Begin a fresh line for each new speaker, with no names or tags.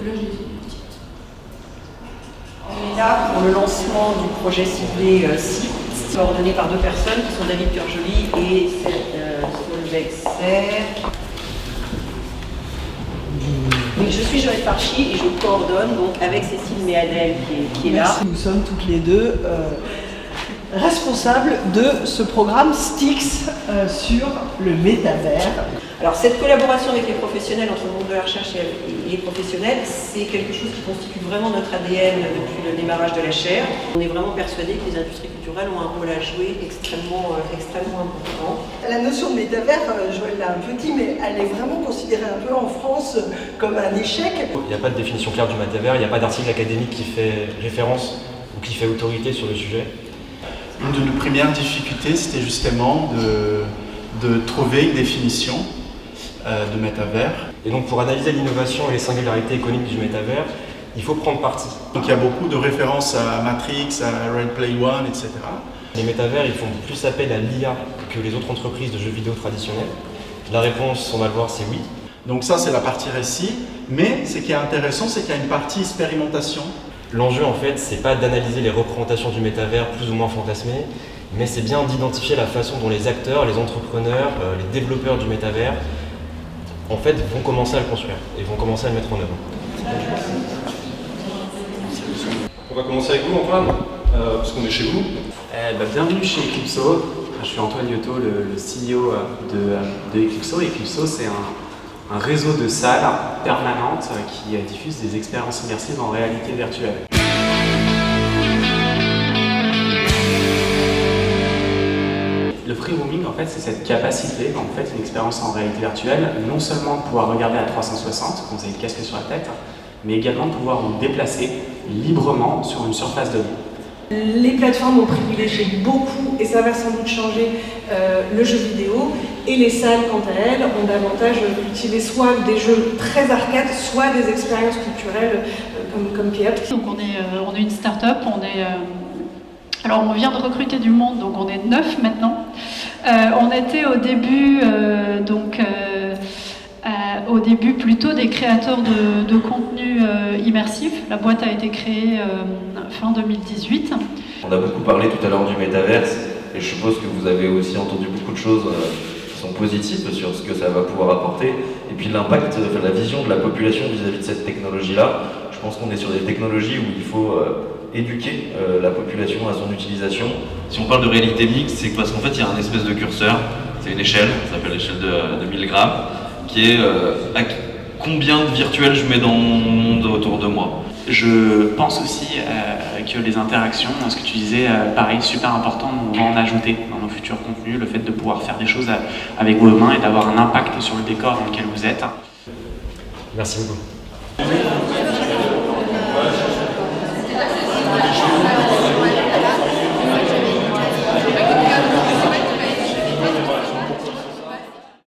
Là, je les ai.
On est là pour le lancement du projet ciblé SIP, coordonné par 2 personnes qui sont David Curjoli et Solveig Serre. Donc, je suis Joëlle Farchy et je coordonne donc avec Cécile Méadel qui est là.
Nous sommes toutes les deux responsables de ce programme STIX sur le métavers.
Alors cette collaboration avec les professionnels, entre le monde de la recherche et les professionnels, c'est quelque chose qui constitue vraiment notre ADN depuis le démarrage de la chaire. On est vraiment persuadé que les industries culturelles ont un rôle à jouer extrêmement important.
La notion de métavers, Joëlle l'a un peu dit, mais elle est vraiment considérée un peu en France comme un échec.
Il n'y a pas de définition claire du métavers, il n'y a pas d'article académique qui fait référence ou qui fait autorité sur le sujet.
Une de nos premières difficultés, c'était justement de trouver une définition de métavers.
Et donc pour analyser l'innovation et les singularités économiques du métavers, il faut prendre parti.
Donc il y a beaucoup de références à Matrix, à Ready Player One, etc.
Les métavers, ils font plus appel à l'IA que les autres entreprises de jeux vidéo traditionnelles. La réponse, on va le voir, c'est oui.
Donc ça, c'est la partie récit. Mais ce qui est intéressant, c'est qu'il y a une partie expérimentation.
L'enjeu, en fait, c'est pas d'analyser les représentations du métavers plus ou moins fantasmées, mais c'est bien d'identifier la façon dont les acteurs, les entrepreneurs, les développeurs du métavers, en fait, vont commencer à le construire et vont commencer à le mettre en œuvre.
On va commencer avec vous, Antoine, parce qu'on est chez vous.
Bienvenue chez Eclipso. Je suis Antoine Liotto, le CEO de Eclipso. Eclipso, c'est un réseau de salles permanentes qui diffuse des expériences immersives en réalité virtuelle. Le free roaming, en fait, c'est cette capacité, en fait, une expérience en réalité virtuelle, non seulement de pouvoir regarder à 360, quand vous avez le casque sur la tête, mais également de pouvoir vous déplacer librement sur une surface donnée.
Les plateformes ont privilégié beaucoup, et ça va sans doute changer, le jeu vidéo, et les salles, quant à elles, ont davantage cultivé soit des jeux très arcades, soit des expériences culturelles comme K-Up.
Donc on est une start-up, alors on vient de recruter du monde, donc on est 9 maintenant. On était au début plutôt des créateurs de contenu immersif. La boîte a été créée fin 2018.
On a beaucoup parlé tout à l'heure du métaverse et je suppose que vous avez aussi entendu beaucoup de choses qui sont positives sur ce que ça va pouvoir apporter et puis l'impact, la vision de la population vis-à-vis de cette technologie-là. Je pense qu'on est sur des technologies où il faut éduquer la population à son utilisation. Si on parle de réalité mixte, c'est parce qu'en fait il y a un espèce de curseur, c'est une échelle, ça s'appelle l'échelle de 1000 grammes, qui est à combien de virtuels je mets dans mon monde autour de moi.
Je pense aussi que les interactions, ce que tu disais, pareil, super important, on va en ajouter dans nos futurs contenus, le fait de pouvoir faire des choses avec vos mains et d'avoir un impact sur le décor dans lequel vous êtes.
Merci beaucoup.